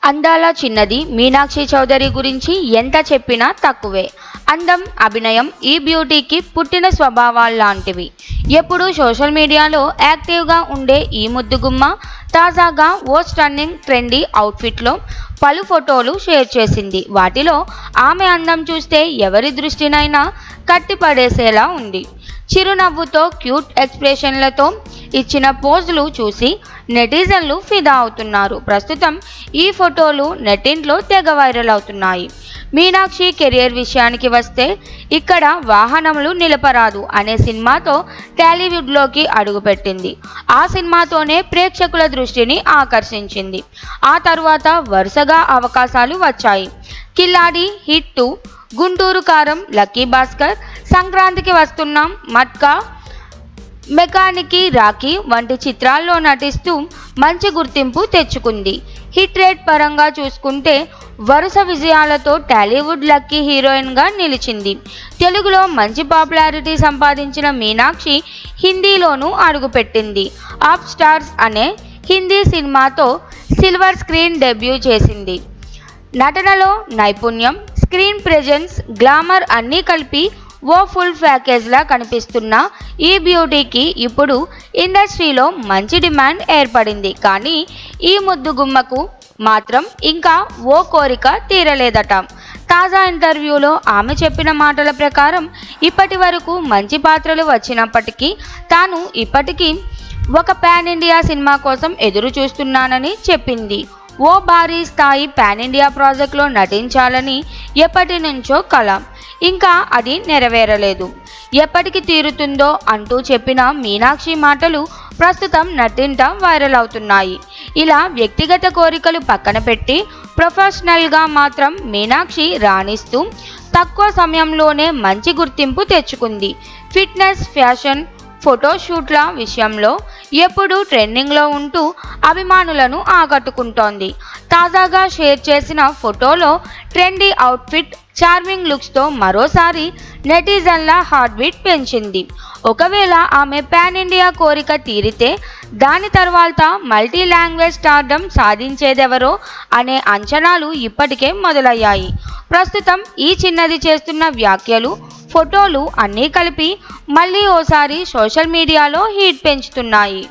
అందాల చిన్నది మీనాక్షి చౌదరి గురించి ఎంత చెప్పినా తక్కువే. అందం, అభినయం ఈ బ్యూటీకి పుట్టిన స్వభావాల్లాంటివి. ఎప్పుడూ సోషల్ మీడియాలో యాక్టివ్గా ఉండే ఈ ముద్దుగుమ్మ తాజాగా ఓ స్టన్నింగ్ ట్రెండీ అవుట్ఫిట్లో పలు ఫోటోలు షేర్ చేసింది. వాటిలో ఆమె అందం చూస్తే ఎవరి దృష్టినైనా కట్టిపడేసేలా ఉంది. చిరునవ్వుతో క్యూట్ ఎక్స్ప్రెషన్లతో ఇచ్చిన పోజులు చూసి నెటిజన్లు ఫిదా అవుతున్నారు. ప్రస్తుతం ఈ ఫోటోలు నెట్టింట్లో తెగ వైరల్ అవుతున్నాయి. మీనాక్షి కెరియర్ విషయానికి వస్తే ఇక్కడ వాహనములు నిలపరాదు అనే సినిమాతో టాలీవుడ్లోకి అడుగుపెట్టింది. ఆ సినిమాతోనే ప్రేక్షకుల దృష్టిని ఆకర్షించింది. ఆ తరువాత వరుసగా అవకాశాలు వచ్చాయి. కిల్లాడి, హిట్ 2, గుంటూరు కారం, లక్కీ భాస్కర్, సంక్రాంతికి వస్తున్నాం, మట్కా, మెకానికి రాఖీ వంటి చిత్రాల్లో నటిస్తూ మంచి గుర్తింపు తెచ్చుకుంది. హిట్ రేట్ పరంగా చూసుకుంటే వరుస విజయాలతో టాలీవుడ్ లక్కీ హీరోయిన్గా నిలిచింది. తెలుగులో మంచి పాపులారిటీ సంపాదించిన మీనాక్షి హిందీలోనూ అడుగుపెట్టింది. అప్ స్టార్స్ అనే హిందీ సినిమాతో సిల్వర్ స్క్రీన్ డెబ్యూ చేసింది. నటనలో నైపుణ్యం, స్క్రీన్ ప్రెజెన్స్, గ్లామర్ అన్నీ కలిపి ఓ ఫుల్ ప్యాకేజ్లా కనిపిస్తున్న ఈ బ్యూటీకి ఇప్పుడు ఇండస్ట్రీలో మంచి డిమాండ్ ఏర్పడింది. కానీ ఈ ముద్దుగుమ్మకు మాత్రం ఇంకా ఓ కోరిక తీరలేదట. తాజా ఇంటర్వ్యూలో ఆమె చెప్పిన మాటల ప్రకారం ఇప్పటి వరకు మంచి పాత్రలు వచ్చినప్పటికీ తాను ఇప్పటికీ ఒక పాన్ ఇండియా సినిమా కోసం ఎదురు చూస్తున్నానని చెప్పింది. ఓ భారీ స్థాయి పాన్ ఇండియా ప్రాజెక్టులో నటించాలని ఎప్పటి నుంచో కల, ఇంకా అది నెరవేరలేదు. ఎప్పటికి తీరుతుందో అంటూ చెప్పిన మీనాక్షి మాటలు ప్రస్తుతం నెట్టింట వైరల్ అవుతున్నాయి. ఇలా వ్యక్తిగత కోరికలు పక్కన పెట్టి ప్రొఫెషనల్గా మాత్రం మీనాక్షి రాణిస్తూ తక్కువ సమయంలోనే మంచి గుర్తింపు తెచ్చుకుంది. ఫిట్నెస్, ఫ్యాషన్, ఫోటోషూట్ల విషయంలో ఎప్పుడూ ట్రెండింగ్లో ఉంటూ అభిమానులను ఆకట్టుకుంటోంది. తాజాగా షేర్ చేసిన ఫోటోలో ట్రెండీ అవుట్ఫిట్, చార్మింగ్ లుక్స్తో మరోసారి నెటిజన్ల హార్ట్ బీట్ పెంచింది. ఒకవేళ ఆమె పాన్ ఇండియా కోరిక తీరితే దాని తర్వాత మల్టీ లాంగ్వేజ్ స్టార్డమ్ సాధించేదెవరో అనే అంచనాలు ఇప్పటికే మొదలయ్యాయి. ప్రస్తుతం ఈ చిన్నది చేస్తున్న వ్యాఖ్యలు, ఫోటోలు అన్నీ కలిపి మళ్ళీ ఓసారి సోషల్ మీడియాలో హీట్ పెంచుతున్నాయి.